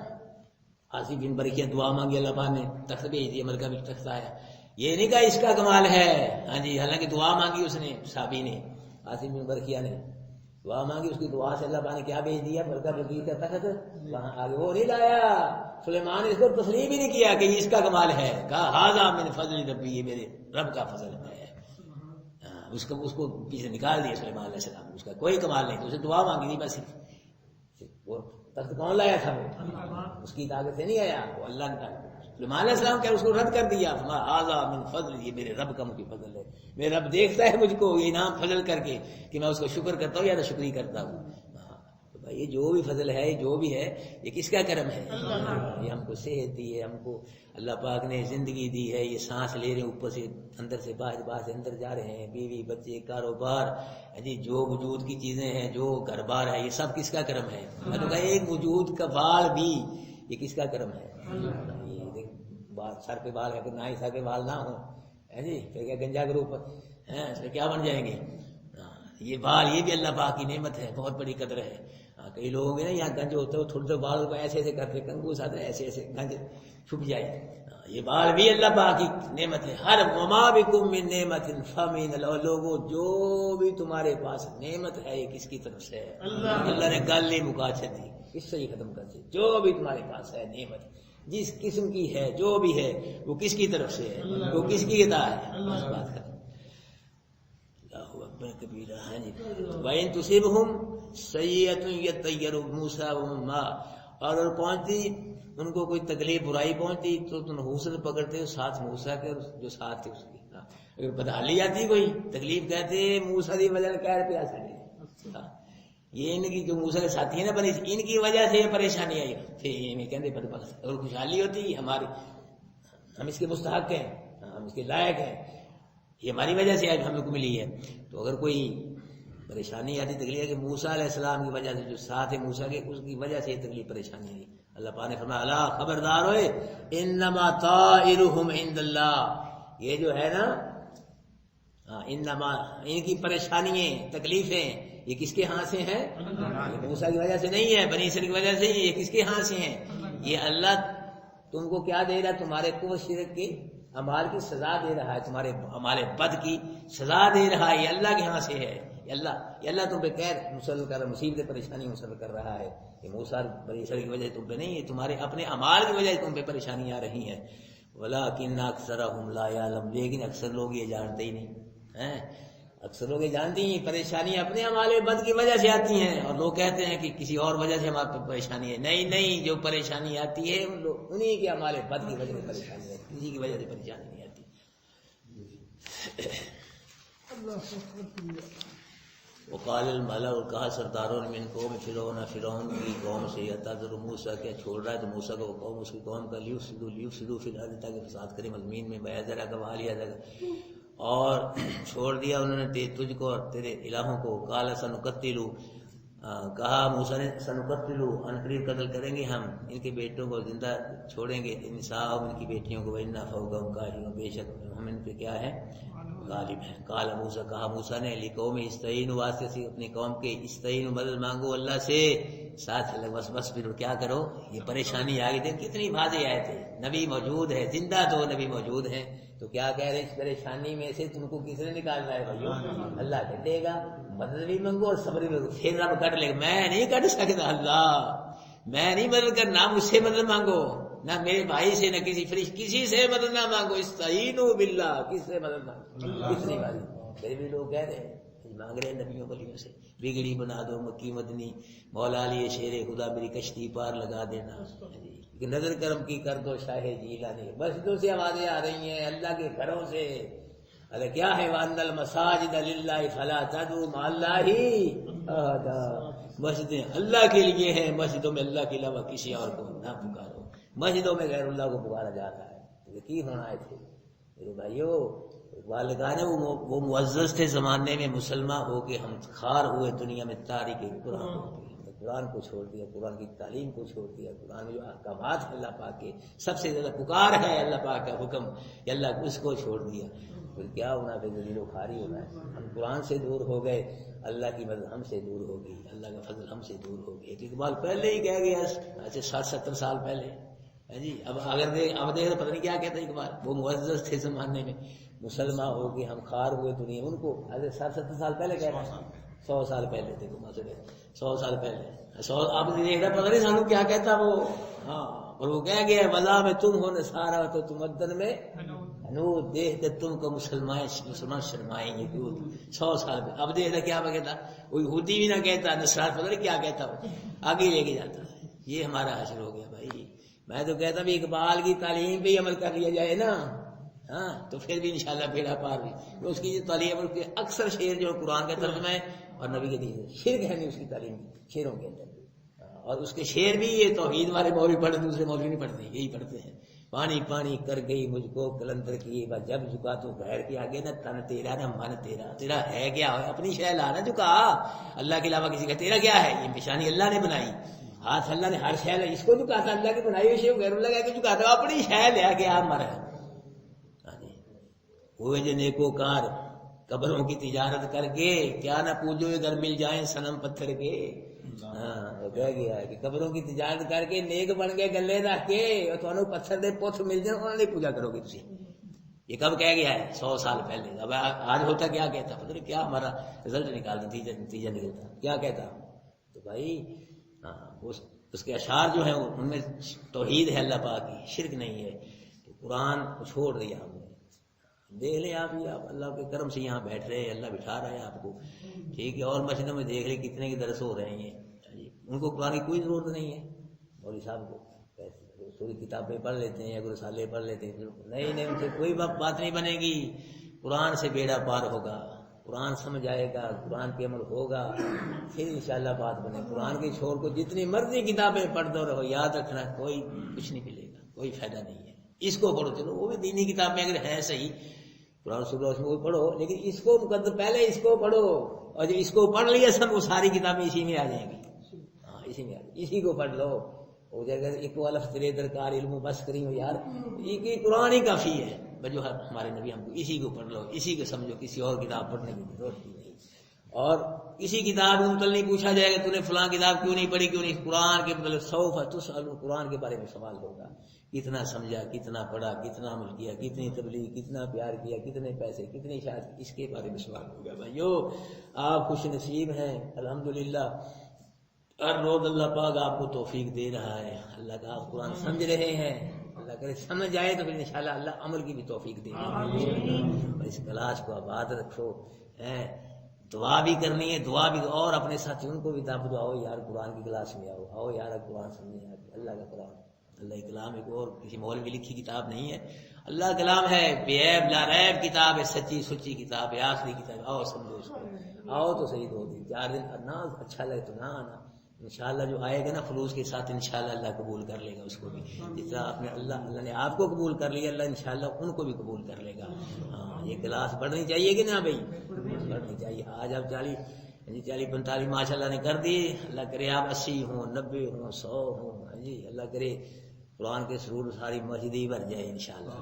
عاصم بن برقیہ، دعا مانگی اللہ پاک نے، تخت بھیج دیا، ملکہ بھی تخت آیا. یہ نہیں کہا اس کا کمال ہے، ہاں جی، حالانکہ دعا مانگی اس نے، صحابی نے، عاصم بن برقیہ نے دعا مانگی، اس کی دعا سے اللہ پاک نے کیا بھیج دیا، ملکہ بلقیس کا تخت وہاں آگے. وہ نہیں لایا سلیمان نے، اس کو تسلیم ہی نہیں کیا کہ یہ اس کا کمال ہے، کہا ھذا من فضل ربی، یہ میرے رب کا فضل ہے. اس کو پیچھے نکال دیا سلیمان علیہ السلام، اس کا کوئی کمال نہیں، تو اسے دعا مانگی تھی بس. وہ تخت کون لایا تھا؟ وہ اس کی طاقت سے نہیں آیا، وہ اللہ نے طاقت. سلیمان علیہ السلام کیا اس کو رد کر دیا، ھذا من فضل، یہ میرے رب کا مجھے فضل ہے، میرا رب دیکھتا ہے مجھ کو یہ انعام فضل کر کے کہ میں اس کو شکر کرتا ہوں یا شکری کرتا ہوں. تو بھائی یہ جو بھی فضل ہے، جو بھی ہے، یہ کس کا کرم ہے؟ یہ ہم کو صحت دی ہے، ہم کو اللہ پاک نے زندگی دی ہے، یہ سانس لے رہے ہیں، اوپر سے اندر سے باہر، باہر سے اندر جا رہے ہیں، بیوی بچے کاروبار جی، جو وجود کی چیزیں ہیں، جو گھر بار ہے، یہ سب کس کا کرم ہے؟ میں تو کہا ایک وجود کا بال بھی یہ کس کا کرم ہے؟ سر پہ بال ہے، نہ ہی سر پہ بال نہ ہو جی، پھر کیا گنجا گروپ ہے، اس میں کیا بن جائیں گے؟ یہ بال یہ بھی اللہ پاک کی نعمت ہے، بہت بڑی قدر ہے. کئی لوگوں کے نا یہاں گنج ہوتے ہو، تھوڑے سے بال کو ایسے ایسے کرتے، کنگو ساتھ ایسے ایسے گنج چھپ جائے. یہ بال بھی اللہ پاک کی نعمت ہے. ہر وما بکم من نعمت فمن اللہ، لوگوں جو بھی تمہارے پاس نعمت ہے یہ کس کی طرف سے ہے؟ اللہ نے گل نہیں مکا دی، اس سے ہی ختم کر دی. جو بھی تمہارے پاس ہے نعمت، جس قسم کی ہے، جو بھی ہے، وہ کس کی طرف سے ہے، وہ کس کی عطا ہے، بس بات کر. اللہ اکبر کبیرہ. ہاں جی. وَإِن تُصِبْهُمْ سَيِّئَةٌ يَطَّيَّرُوا بِمُوسَىٰ وَمَن مَّعَهُ، اور پہنچتی ان کو کوئی تکلیف برائی پہنچتی تو تم حوصل پکڑتے ہو ساتھ موسیٰ کے جو ساتھ تھے اس کی. اگر بدحالی آتی کوئی تکلیف، کہتے موسیٰ کی وجہ سے کہہ رہے پیاسا نہیں، یہ ان کی جو موسیٰ کے ساتھی ہیں نا بنی، ان کی وجہ سے یہ پریشانی آئی تھی. یہ کہتے بدبخت. اگر خوشحالی ہوتی ہماری، ہم اس کے مستحق ہیں، ہم اس کے لائق ہیں، یہ ہماری وجہ سے آج ہمیں کو ملی ہے. تو اگر کوئی پریشانی آتی، تکلیف ہے کہ موسیٰ علیہ السلام کی وجہ سے جو ساتھ ہے موسیٰ کے، اس کی وجہ سے یہ تکلیف پریشانی آئی. اللہ پاک نے فرمایا الا خبردار ہوئے، انما طائرهم عند اللہ، یہ جو ہے نا انما، ان کی پریشانیاں تکلیفیں یہ کس کے ہاں سے ہیں؟ موسیٰ کی وجہ سے نہیں ہے، بنی اسرائیل کی وجہ سے، یہ کس کے ہاں سے ہیں؟ یہ اللہ تم کو کیا دے رہا ہے؟ تمہارے کفر شرک کی اعمال کی سزا دے رہا ہے، تمہارے اعمال بد کی سزا دے رہا ہے. یہ اللہ کے ہاں سے ہے. یہ اللہ تم پہ قید مسلط کر رہا، مصیبت پریشانی مسلط کر رہا ہے. یہ موسیٰ بنی اسرائیل کی وجہ سے تم پہ نہیں ہے، تمہارے اپنے اعمال کی وجہ سے تم پہ پریشانی آ رہی ہیں. ولکن اکثرهم لا یعلمون، لیکن اکثر لوگ یہ جانتے ہی نہیں ہیں. اکثر لوگ یہ جانتے ہیں پریشانی اپنے اعمال بد کی وجہ سے آتی ہیں، اور لوگ کہتے ہیں کہ کسی اور وجہ سے ہمارے پہ پریشانی ہے. نہیں، جو پریشانی آتی ہے انہی کے اعمال بد کی وجہ سے پریشانی ہے، کسی کی وجہ سے پریشانی نہیں آتی. وقال الملأ، کہا سرداروں نے، من قوم فرعون، فرعون کی قوم سے، یتذر موسیٰ، کیا چھوڑ رہا ہے تو موسیٰ کو قوم، اس کی قوم کا، لیفسدوا فی الارض، تاکہ فساد کرے زمین میں، ویذرا کا والیہ جگہ، اور چھوڑ دیا انہوں نے تجھ کو اور تیرے الہوں کو. قال سنقتل کہا موسیٰ نے سنقتلو ان قریب قتل کریں گے ہم ان کے بیٹوں کو زندہ چھوڑیں گے نساءہم ان کی بیٹیوں کو وإنا فوقہم قاہرون بے شک ہم ان پہ کیا ہے غالب ہے. قال موسیٰ کہا موسیٰ نے لقوم استعینوا واسطے سے اپنی قوم کے استعینوا مدد مانگو اللہ سے ساتھ بس پھر کیا کرو. یہ پریشانی آ گئی تھی کتنی واضح آئے تھے نبی موجود ہے زندہ دو نبی موجود ہیں تو کیا کہہ رہے ہیں اس پریشانی میں سے تم کو کس نے نکالنا ہے بھائیو اللہ کٹے گا. مدد بھی منگو اور صبر بھی منگو پھر رب کٹ لے گا. میں نہیں کٹ سکتا اللہ میں نہیں مدد کرنا مجھ سے مدد مانگو نہ میرے بھائی سے نہ کسی فرشتے کسی سے مدد نہ مانگو. استعینوا باللہ کس سے مدد مانگو کتنی باری پھر بھی لوگ کہہ رہے ہیں مانگ رہے ہیں نبیوں ولیوں سے بگڑی بنا دو مکی مدنی مولا علی شیر خدا میری کشتی پار لگا دینا نظر کرم کی کر دو شاہ جیلانی. مسجدوں سے آوازیں آ رہی ہیں اللہ کے گھروں سے ارے کیا ہے وان المساجد للہ فلا تدعوا مع اللہ احدا مسجدیں اللہ کے لیے ہیں مسجدوں میں اللہ کے علاوہ کسی اور کو نہ پکارو. مسجدوں میں غیر اللہ کو پکارا جاتا ہے یقین ہونا ہے تھے میرے بھائیو والدان وہ معزز تھے زمانے میں مسلمان ہو کے ہم خار ہوئے دنیا میں تاریخ قرآن قرآن کو چھوڑ دیا قرآن کی تعلیم کو چھوڑ دیا قرآن جو احکامات ہیں اللہ پاک کے سب سے زیادہ پکار ہے اللہ پاک کا حکم کہ اللہ اس کو چھوڑ دیا پھر کیا ہونا پھر ذلیل و خواری ہونا ہے. ہم قرآن سے دور ہو گئے اللہ کی مدد ہم سے دور ہوگی اللہ کا فضل ہم سے دور ہو گیا. اقبال پہلے ہی کہہ گیا ایسے 60-70 سال پہلے جی. اب اگر اب دیکھ پتہ نہیں کیا کہتا اقبال وہ معزز تھے زمانے میں مسلمان ہو کے ہم خار ہوئے دنیا ان کو ایسے 60-70 سال پہلے کہہ رہا 100 سال پہلے دیکھو مسئلے 100 سال پہلے 100 اب دیکھ رہا پتہ نہیں سانو کیا کہتا وہ ہاں. اور وہ کہہ گیا وضا میں تم ہو نصارا تو تمدن میں حنود دیکھ دے تم کو مسلمان شرمائیں گے 100 سال پہ. اب دیکھ رہا کیا کہتا وہ یہودی بھی نہ کہتا نصرانی پتہ نہیں کیا کہتا وہ آگے لے کے جاتا ہے. یہ ہمارا حشر ہو گیا بھائی. میں تو کہتا بھی اقبال کی تعلیم پہ ہی عمل کر لیا جائے نا ہاں تو پھر بھی انشاءاللہ بیڑا پار بھی. اس کی جو تعلیم کے اکثر شعر جو قرآن کا ترجمہ ہے اور نبی کے دین شرک ہے نہیں اس کی تعلیم شعروں کے اندر. اور اس کے شعر بھی یہ توحید والے مولوی پڑھتے دوسرے مولوی نہیں پڑھتے یہی پڑھتے ہیں. پانی پانی کر گئی مجھ کو کلندر کی جب جھکا تو غیر کے آگے نہ تن تیرا نہ من تیرا تیرا ہے کیا اپنی شے لا نہ جھکا اللہ کے علاوہ کسی کا تیرا کیا ہے. یہ پیشانی اللہ نے بنائی ہاتھ اللہ نے ہر شے اس کو جھکاتا اللہ کی بنائی ہوئی شے غیر اللہ کے جھکاتا اپنی شے لے کے آپ مر ہوئے جو نیکو کار قبروں کی تجارت کر کے کیا نہ پوجو اگر مل جائیں صنم پتھر کے. ہاں کہہ گیا کہ قبروں کی تجارت کر کے نیک بن گئے گلے رکھ کے اور تمہیں پتھر دے پوتھ مل جائیں انہوں نے پوجا کرو گے تھی. یہ کب کہہ گیا ہے 100 سال پہلے. اب آج ہوتا کیا کہتا پتہ نہیں کیا ہمارا رزلٹ نکالتا نتیجہ نکلتا کیا کہتا. تو بھائی اس کے اشعار جو ہیں ان میں توحید ہے اللہ پاک کی شرک نہیں ہے. تو قرآن کو چھوڑ دیا ہم نے. دیکھ لیں آپ ہی آپ اللہ کے کرم سے یہاں بیٹھ رہے ہیں اللہ بٹھا رہا ہے آپ کو ٹھیک ہے. اور مسجدوں میں دیکھ لیں کتنے کے درس ہو رہے ہیں ان کو قرآن کی کوئی ضرورت نہیں ہے. مولوی صاحب کو تھوڑی کتابیں پڑھ لیتے ہیں یا کوئی رسالے پڑھ لیتے ہیں نہیں ان سے کوئی بات نہیں بنے گی. قرآن سے بیڑا پار ہوگا قرآن سمجھ آئے گا قرآن پہ عمل ہوگا پھر انشاءاللہ بات بنے. قرآن کی چھوڑ کو جتنی مرضی کتابیں پڑھ دو رہو یاد رکھنا کوئی کچھ نہیں ملے گا کوئی فائدہ نہیں ہے. اس کو پڑھو چلو وہ بھی دینی کتابیں اگر ہیں صحیح قرآن صبح اس میں کوئی پڑھو لیکن اس کو مقدم پہلے اس کو پڑھو اور جو اس کو پڑھ لیا سب وہ ساری کتابیں اسی میں آ جائیں گی. ہاں اسی میں اسی کو پڑھ لو. وہ جگہ ایک الف تیرے درکار علم بس کری ہو یار یہ قرآن ہی کافی ہے جو ہمارے نبی ہم کو اسی کو پڑھ لو اسی کو سمجھو کسی اور کتاب پڑھنے کی ضرورت نہیں. اور کسی کتاب کے متعلق نہیں پوچھا جائے گا تو نے فلاں کتاب کیوں نہیں پڑھی کیوں نہیں. قرآن کے متعلق سوف تسأل قرآن کے بارے میں سوال ہوگا کتنا سمجھا کتنا پڑھا کتنا عمل کیا کتنی تبلیغ کتنا پیار کیا کتنے پیسے کتنی شاید اس کے بارے میں سوال ہوگا. بھائیو آپ خوش نصیب ہیں الحمدللہ ہر روز اللہ پاک آپ کو توفیق دے رہا ہے. اللہ کا آپ قرآن سمجھ رہے ہیں اللہ کرے سمجھ آئے تو پھر انشاءاللہ اللہ عمل کی بھی توفیق دے گا. اس کلاس کو آباد رکھو دعا بھی کرنی ہے دعا بھی اور اپنے ساتھیوں کو بھی دعوت دو آؤ یار قرآن کی کلاس میں آؤ یار قرآن سمجھیں اللہ کا قرآن اللہ کلام ایک اور کسی مولوی لکھی کتاب نہیں ہے اللہ کلام ہے بے عیب لا ریب کتاب ہے سچی سچی کتاب ہے آخری کتاب. آؤ سمجھو اس کو آؤ تو صحیح 2 دن 4 دن نہ اچھا لگے تو نہ آنا انشاءاللہ جو آئے گا نا خلوص کے ساتھ انشاءاللہ اللہ قبول کر لے گا اس کو بھی جس طرح آپ نے اللہ نے آپ کو قبول کر لیا اللہ انشاءاللہ ان کو بھی قبول کر لے گا. ہاں یہ کلاس پڑھنی چاہیے کہ نہ بھائی پڑھنی چاہیے. آج آپ جی 40-45 ماشاء اللہ نے کر دی. اللہ کرے آپ 80 ہوں 90 ہوں 100 ہوں جی. اللہ کرے قرآن کے سرور ساری مسجد ہی بھر جائے انشاءاللہ.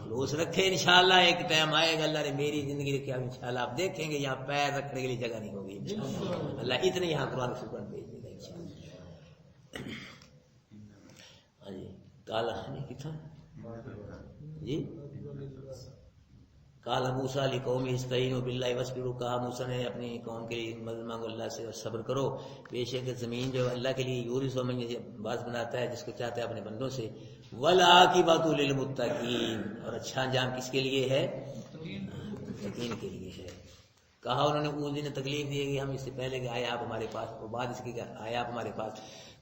خلوص رکھے انشاءاللہ. ایک ٹائم آئے گا اللہ نے میری زندگی رکھی انشاءاللہ آپ دیکھیں گے یہاں پیر رکھنے کے لیے جگہ نہیں ہوگی انشاءاللہ. اللہ اتنے یہاں قرآن کے سرور بھیج دے گا انشاءاللہ. ہاں جی کالا کتنا جی کالا موسیٰ لقوم استعینوا باللہ واصبروا. کہا موسیٰ نے اپنی قوم کے لیے مدد مانگو اللہ سے اور صبر کرو. بے شک زمین جو اللہ کے لیے یورث و من باز بناتا ہے جس کو چاہتا ہے اپنے بندوں سے. والعاقبۃ للمتقین. اور اچھا انجام کس کے لیے ہے؟ متقین کے لیے ہے. کہا انہوں نے اس دن تکلیف دی کہ ہم اس سے پہلے کہ آئے آپ ہمارے پاس اور بعد اس کے آئے آپ ہمارے پاس.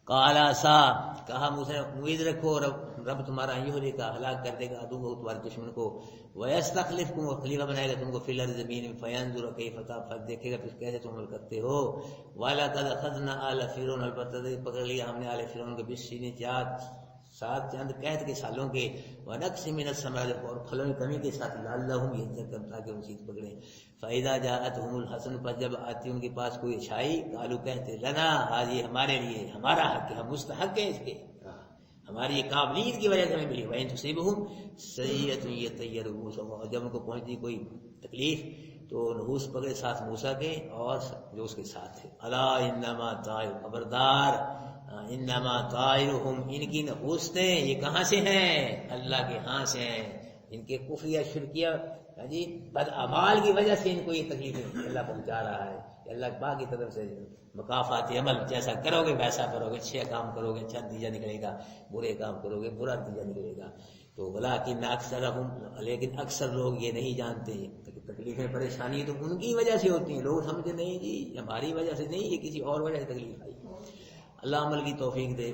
قالا سا کہا موسیٰ نے امید رکھو رب تمہارا یہودی کا ہلاک کر دے گا عدو ہو تمہارے دشمن کو. وَيَسْتَخْلِفْكُمْ اور خلیفہ بنائے گا تم کو فی الارض زمین میں. فَيَنْظُرَ کَيْفَ تَعْمَلُونَ دیکھے گا پھر کیسے تم عمل کرتے ہو. وَلَقَدْ أَخَذْنَا آلَ فِرْعَوْنَ البتہ پکڑ لیا ہم نے آل فرعون کے بالسنین ساتھ چند قحط کے سالوں کے. وَنَقْصٍ مِّنَ الثَّمَرَاتِ اور پھلوں کی کمی کے ساتھ لعلہم یتقون تاکہ وہ چیز پکڑیں. فَإِذَا جَاءَتْهُمُ الْحَسَنَةُ پس جب آتی ان کے پاس کوئی اچھائی قالوا کہتے لنا حاضی ہمارے لیے ہمارا حق ہے ہم مستحق ہیں اس کے ہماری یہ قابلیت کی وجہ سے ہمیں ملی. وَإِن تُصِبْهُمْ سَيِّئَةٌ يَطَّيَّرُوا اور جب ان کو پہنچتی کوئی تکلیف تو نحوس پکڑے ساتھ موسیٰ کے اور جو اس کے ساتھ تھے. الا انما طائر خبردار انما طائرهم ان کی نحوستیں یہ کہاں سے ہیں؟ اللہ کے ہاں سے ہیں. ان کے کفریہ شرکیہ جی بد اعمال کی وجہ سے ان کو یہ تکلیف اللہ پہنچا رہا ہے. اللہ پاک کی طرف سے مکافات عمل جیسا کرو گے ویسا کرو گے. اچھے کام کرو گے اچھا نتیجہ نکلے گا. برے کام کرو گے برا نتیجہ نکلے گا. تو ولکن اکثرهم لیکن اکثر لوگ یہ نہیں جانتے. تکلیفیں پریشانی تو ان کی وجہ سے ہوتی ہیں. لوگ سمجھتے نہیں جی ہماری وجہ سے نہیں یہ کسی اور وجہ سے تکلیف آئی. اللہ عمل کی توفیق دے.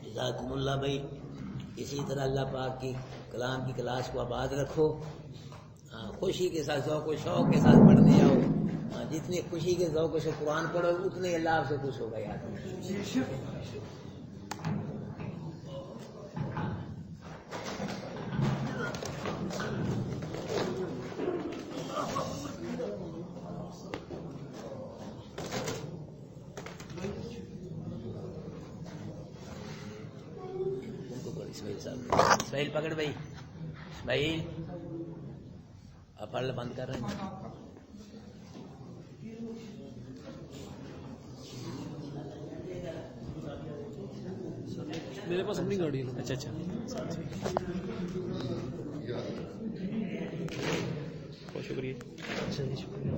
جزاکم اللہ بھائی. اسی طرح اللہ پاک کی کلام کی کلاس کو آباد رکھو. خوشی کے ساتھ ذوق و شوق کے ساتھ پڑھنے آؤ. جتنی خوشی کے ذوق و شوق قرآن پڑھو اتنے اللہ آپ سے خوش ہوگا. یاد اسماعیل پکڑ بھائی. اسماعیل آپ پڑھ بند کر رہے ہیں. میرے پاس اپنی گاڑی ہے. اچھا بہت شکریہ. اچھا جی شکریہ.